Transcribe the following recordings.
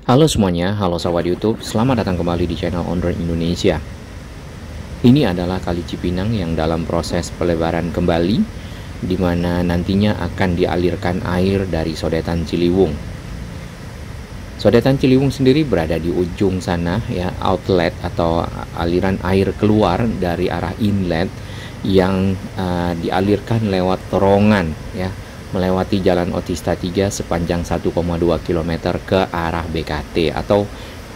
Halo semuanya, halo sahabat YouTube, selamat datang kembali di channel Owner Indonesia. Ini adalah Kali Cipinang yang dalam proses pelebaran kembali, di mana nantinya akan dialirkan air dari Sodetan Ciliwung. Sodetan Ciliwung sendiri berada di ujung sana ya, outlet atau aliran air keluar dari arah inlet yang dialirkan lewat terowongan ya, melewati Jalan Otista 3 sepanjang 1,2 km ke arah BKT atau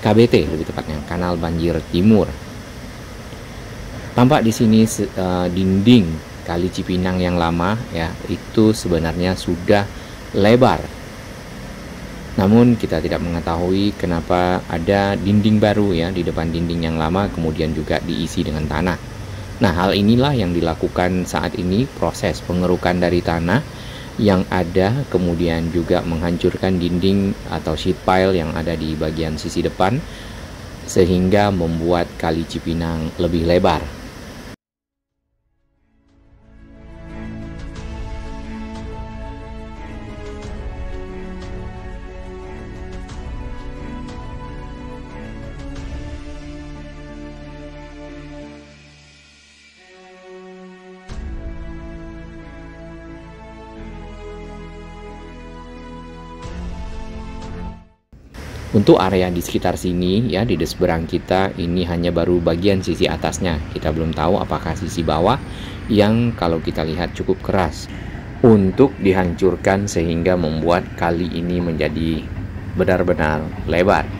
KBT lebih tepatnya, Kanal Banjir Timur. Tampak di sini dinding Kali Cipinang yang lama ya, itu sebenarnya sudah lebar. Namun kita tidak mengetahui kenapa ada dinding baru ya di depan dinding yang lama, kemudian juga diisi dengan tanah. Nah, hal inilah yang dilakukan saat ini, proses pengerukan dari tanah yang ada, kemudian juga menghancurkan dinding atau sheet pile yang ada di bagian sisi depan, sehingga membuat Kali Cipinang lebih lebar. Untuk area di sekitar sini ya, di seberang kita ini hanya baru bagian sisi atasnya. Kita belum tahu apakah sisi bawah yang kalau kita lihat cukup keras untuk dihancurkan sehingga membuat kali ini menjadi benar-benar lebar.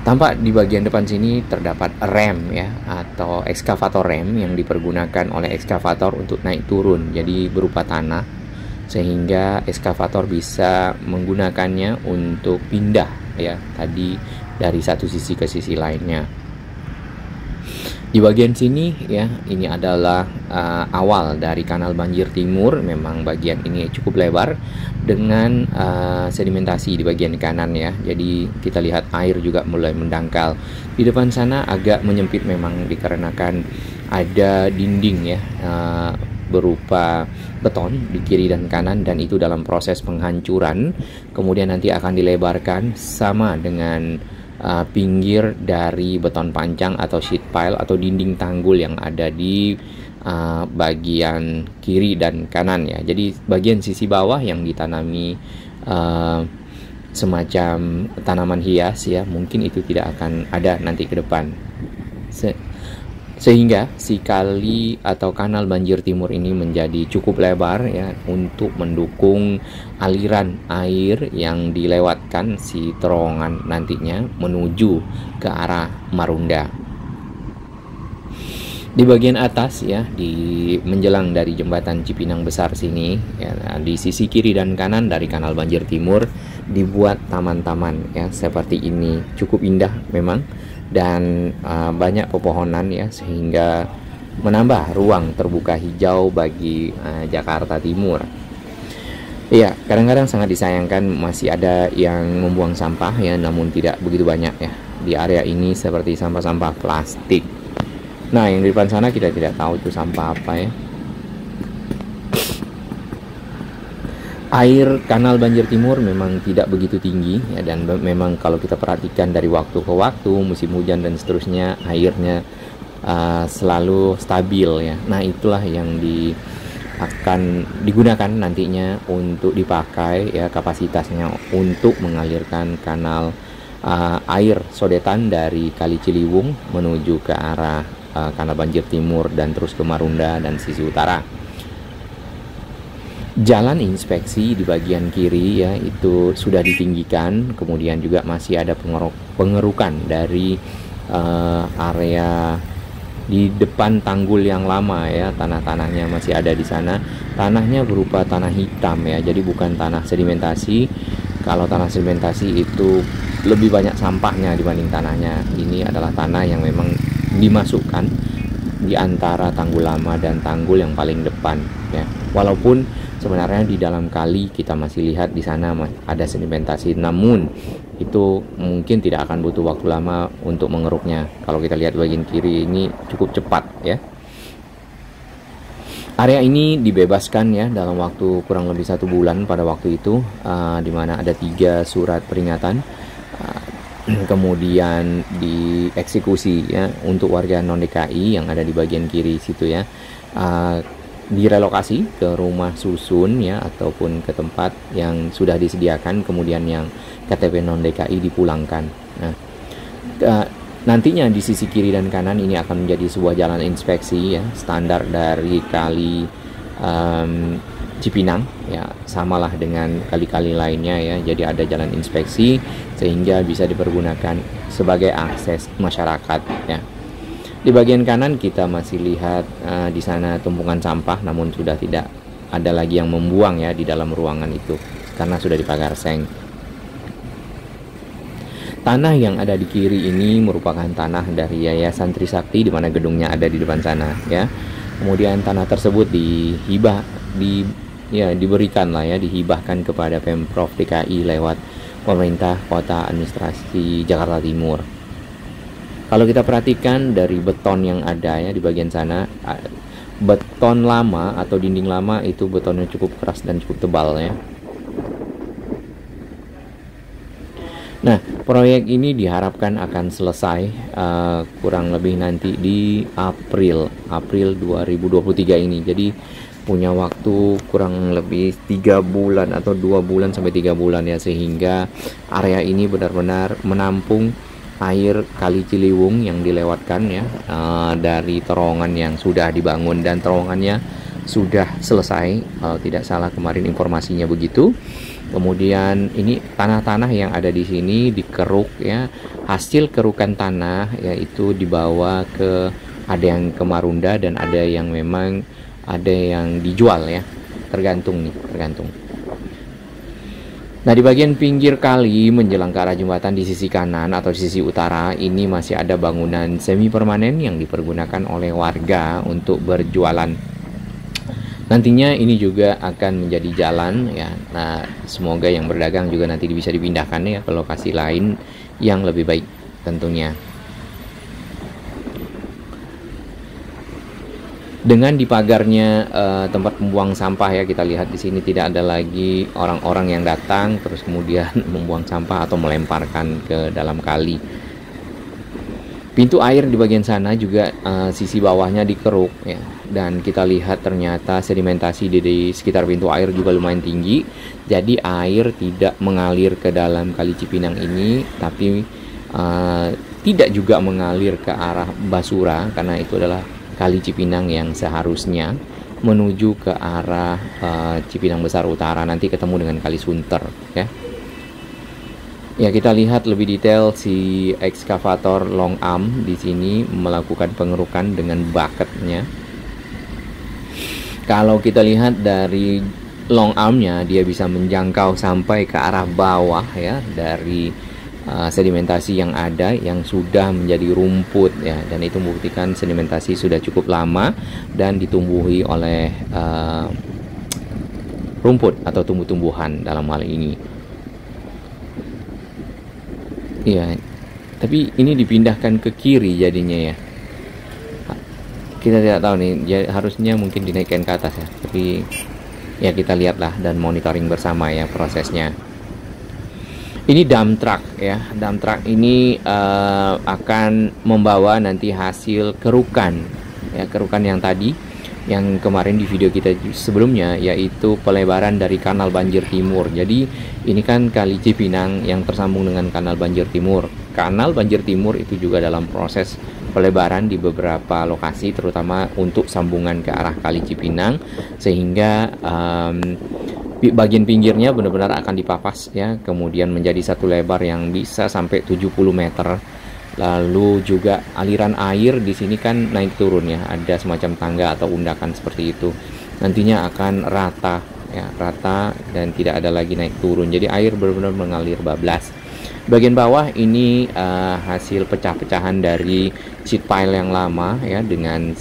Tampak di bagian depan sini terdapat rem ya, atau ekskavator rem yang dipergunakan oleh ekskavator untuk naik turun, jadi berupa tanah, sehingga ekskavator bisa menggunakannya untuk pindah ya tadi dari satu sisi ke sisi lainnya. Di bagian sini ya, ini adalah awal dari Kanal Banjir Timur. Memang bagian ini cukup lebar dengan sedimentasi di bagian kanan ya. Jadi kita lihat air juga mulai mendangkal. Di depan sana agak menyempit memang dikarenakan ada dinding ya, berupa beton di kiri dan kanan, dan itu dalam proses penghancuran. Kemudian nanti akan dilebarkan sama dengan pinggir dari beton pancang atau sheet pile atau dinding tanggul yang ada di bagian kiri dan kanan ya. Jadi bagian sisi bawah yang ditanami semacam tanaman hias ya, mungkin itu tidak akan ada nanti ke depan. Sehingga si kali atau Kanal Banjir Timur ini menjadi cukup lebar ya, untuk mendukung aliran air yang dilewatkan si terowongan nantinya menuju ke arah Marunda. Di bagian atas ya, di menjelang dari jembatan Cipinang Besar sini ya, di sisi kiri dan kanan dari Kanal Banjir Timur dibuat taman-taman ya seperti ini, cukup indah memang, dan banyak pepohonan ya, sehingga menambah ruang terbuka hijau bagi Jakarta Timur. Iya, kadang-kadang sangat disayangkan masih ada yang membuang sampah ya, namun tidak begitu banyak ya di area ini, seperti sampah-sampah plastik. Nah, yang di depan sana kita tidak tahu itu sampah apa ya. Air Kanal Banjir Timur memang tidak begitu tinggi ya, dan memang kalau kita perhatikan dari waktu ke waktu, musim hujan dan seterusnya, airnya selalu stabil ya. Nah, itulah yang akan digunakan nantinya untuk dipakai ya, kapasitasnya untuk mengalirkan kanal air Sodetan dari Kali Ciliwung menuju ke arah Kanal Banjir Timur dan terus ke Marunda dan sisi utara. Jalan inspeksi di bagian kiri ya, itu sudah ditinggikan, kemudian juga masih ada pengerukan dari area di depan tanggul yang lama ya, tanah-tanahnya masih ada di sana. Tanahnya berupa tanah hitam ya, jadi bukan tanah sedimentasi. Kalau tanah sedimentasi itu lebih banyak sampahnya dibanding tanahnya. Ini adalah tanah yang memang dimasukkan di antara tanggul lama dan tanggul yang paling depan ya. Walaupun sebenarnya di dalam kali kita masih lihat di sana ada sedimentasi, namun itu mungkin tidak akan butuh waktu lama untuk mengeruknya. Kalau kita lihat bagian kiri ini cukup cepat ya. Area ini dibebaskan ya dalam waktu kurang lebih 1 bulan pada waktu itu, di mana ada 3 surat peringatan, kemudian dieksekusi ya untuk warga non DKI yang ada di bagian kiri situ ya, direlokasi ke rumah susun ya ataupun ke tempat yang sudah disediakan, kemudian yang KTP non DKI dipulangkan. Nah, nantinya di sisi kiri dan kanan ini akan menjadi sebuah jalan inspeksi ya, standar dari kali Cipinang ya, samalah dengan kali-kali lainnya ya. Jadi ada jalan inspeksi sehingga bisa dipergunakan sebagai akses masyarakat ya. Di bagian kanan kita masih lihat di sana tumpukan sampah, namun sudah tidak ada lagi yang membuang ya di dalam ruangan itu karena sudah dipagar seng. Tanah yang ada di kiri ini merupakan tanah dari Yayasan Trisakti, di mana gedungnya ada di depan sana ya. Kemudian tanah tersebut diberikan lah ya, dihibahkan kepada Pemprov DKI lewat Pemerintah Kota Administrasi Jakarta Timur. Kalau kita perhatikan dari beton yang ada ya di bagian sana, beton lama atau dinding lama itu betonnya cukup keras dan cukup tebal ya. Nah, proyek ini diharapkan akan selesai kurang lebih nanti di April 2023 ini. Jadi punya waktu kurang lebih 3 bulan atau 2 bulan sampai 3 bulan ya, sehingga area ini benar-benar menampung air Kali Ciliwung yang dilewatkan ya, dari terowongan yang sudah dibangun dan terowongannya sudah selesai kalau tidak salah kemarin informasinya begitu. Kemudian ini tanah-tanah yang ada di sini dikeruk ya, hasil kerukan tanah yaitu dibawa ke, ada yang ke Marunda dan ada yang memang ada yang dijual ya, tergantung. Nah, di bagian pinggir kali menjelang ke arah jembatan di sisi kanan atau di sisi utara ini masih ada bangunan semi permanen yang dipergunakan oleh warga untuk berjualan. Nantinya ini juga akan menjadi jalan ya. Nah, semoga yang berdagang juga nanti bisa dipindahkan ya ke lokasi lain yang lebih baik tentunya. Dengan dipagarnya tempat pembuang sampah ya, kita lihat di sini tidak ada lagi orang-orang yang datang terus kemudian membuang sampah atau melemparkan ke dalam kali. Pintu air di bagian sana juga sisi bawahnya dikeruk ya, dan kita lihat ternyata sedimentasi di sekitar pintu air juga lumayan tinggi. Jadi air tidak mengalir ke dalam Kali Cipinang ini, tapi tidak juga mengalir ke arah Basura karena itu adalah Kali Cipinang yang seharusnya menuju ke arah Cipinang Besar Utara, nanti ketemu dengan Kali Sunter ya. Ya, kita lihat lebih detail si ekskavator long arm di sini melakukan pengerukan dengan bucketnya. Kalau kita lihat dari long armnya, dia bisa menjangkau sampai ke arah bawah ya, dari sedimentasi yang ada yang sudah menjadi rumput ya, dan itu membuktikan sedimentasi sudah cukup lama dan ditumbuhi oleh rumput atau tumbuh-tumbuhan dalam hal ini. Iya, tapi ini dipindahkan ke kiri jadinya ya. Kita tidak tahu nih, harusnya mungkin dinaikkan ke atas ya. Tapi ya kita lihatlah dan monitoring bersama ya prosesnya. Ini dump truck ya. Dump truck ini akan membawa nanti hasil kerukan ya, kerukan yang tadi, yang kemarin di video kita sebelumnya, yaitu pelebaran dari Kanal Banjir Timur. Jadi ini kan Kali Cipinang yang tersambung dengan Kanal Banjir Timur. Kanal Banjir Timur itu juga dalam proses pelebaran di beberapa lokasi, terutama untuk sambungan ke arah Kali Cipinang, sehingga bagian pinggirnya benar-benar akan dipapas ya, kemudian menjadi satu lebar yang bisa sampai 70 meter. Lalu juga aliran air di sini kan naik turun ya, ada semacam tangga atau undakan seperti itu. Nantinya akan rata ya, rata dan tidak ada lagi naik turun. Jadi air benar-benar mengalir bablas. Bagian bawah ini hasil pecah-pecahan dari sheet pile yang lama ya, dengan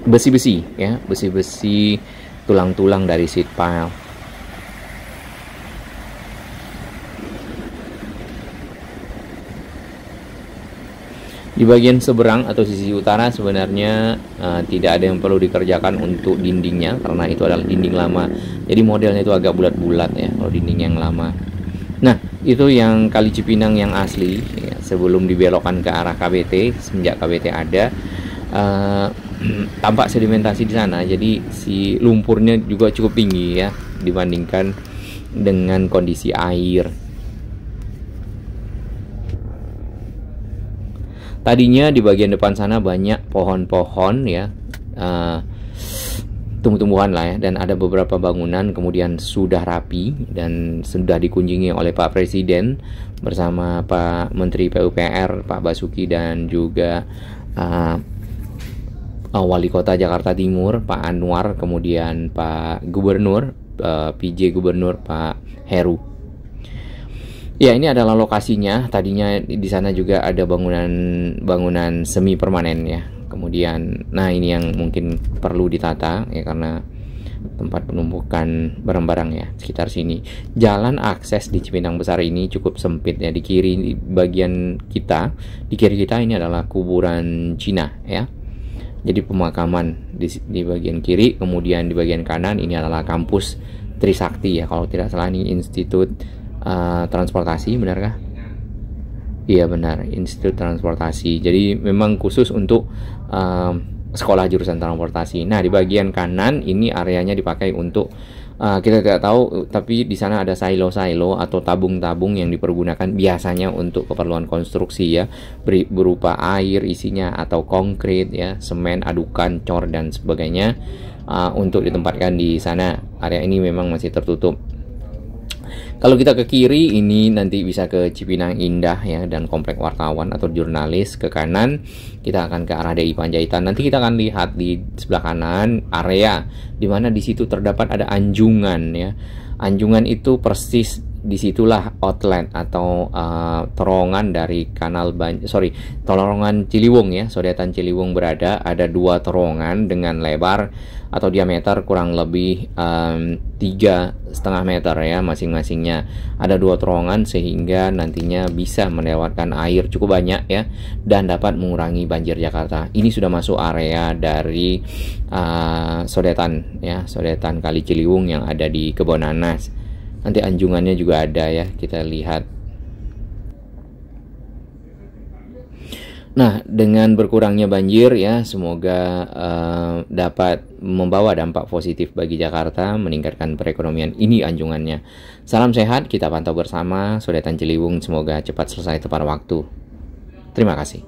besi-besi ya, besi-besi tulang-tulang dari sheet pile. Di bagian seberang atau sisi utara sebenarnya tidak ada yang perlu dikerjakan untuk dindingnya karena itu adalah dinding lama. Jadi modelnya itu agak bulat-bulat ya kalau dinding yang lama. Nah, itu yang Kali Cipinang yang asli ya, sebelum dibelokkan ke arah KBT. Semenjak KBT ada tampak sedimentasi di sana. Jadi si lumpurnya juga cukup tinggi ya dibandingkan dengan kondisi air. Tadinya di bagian depan sana banyak pohon-pohon ya, tumbuh-tumbuhan lah ya, dan ada beberapa bangunan kemudian sudah rapi dan sudah dikunjungi oleh Pak Presiden bersama Pak Menteri PUPR Pak Basuki dan juga Wali Kota Jakarta Timur Pak Anwar, kemudian Pak Gubernur PJ Gubernur Pak Heru. Ya, ini adalah lokasinya. Tadinya di sana juga ada bangunan semi permanen ya. Kemudian, nah ini yang mungkin perlu ditata ya karena tempat penumpukan barang-barang ya sekitar sini. Jalan akses di Cipinang Besar ini cukup sempit ya. Di kiri bagian kita, di kiri kita ini adalah kuburan Cina ya. Jadi pemakaman di bagian kiri, kemudian di bagian kanan ini adalah kampus Trisakti ya. Kalau tidak salah ini Institut Transportasi, benarkah? Iya benar, Institut Transportasi. Jadi memang khusus untuk sekolah jurusan transportasi. Nah, di bagian kanan ini areanya dipakai untuk kita tidak tahu, tapi di sana ada silo-silo atau tabung-tabung yang dipergunakan biasanya untuk keperluan konstruksi ya, berupa air isinya atau konkrit ya, semen, adukan, cor dan sebagainya untuk ditempatkan di sana. Area ini memang masih tertutup. Kalau kita ke kiri ini nanti bisa ke Cipinang Indah ya dan Komplek Wartawan atau Jurnalis. Ke kanan kita akan ke arah DI Panjaitan. Nanti kita akan lihat di sebelah kanan area di mana di situ terdapat ada anjungan ya. Anjungan itu persis disitulah outlet atau terowongan dari terowongan Ciliwung ya, Sodetan Ciliwung berada. Ada dua terowongan dengan lebar atau diameter kurang lebih 3,5 meter ya masing-masingnya. Ada dua terowongan sehingga nantinya bisa melewatkan air cukup banyak ya dan dapat mengurangi banjir Jakarta. Ini sudah masuk area dari Sodetan ya, Sodetan Kali Ciliwung yang ada di Kebonanas. Nanti anjungannya juga ada ya, kita lihat. Nah, dengan berkurangnya banjir ya, semoga dapat membawa dampak positif bagi Jakarta, meningkatkan perekonomian. Ini anjungannya. Salam sehat, kita pantau bersama Sodetan Ciliwung, semoga cepat selesai tepat waktu. Terima kasih.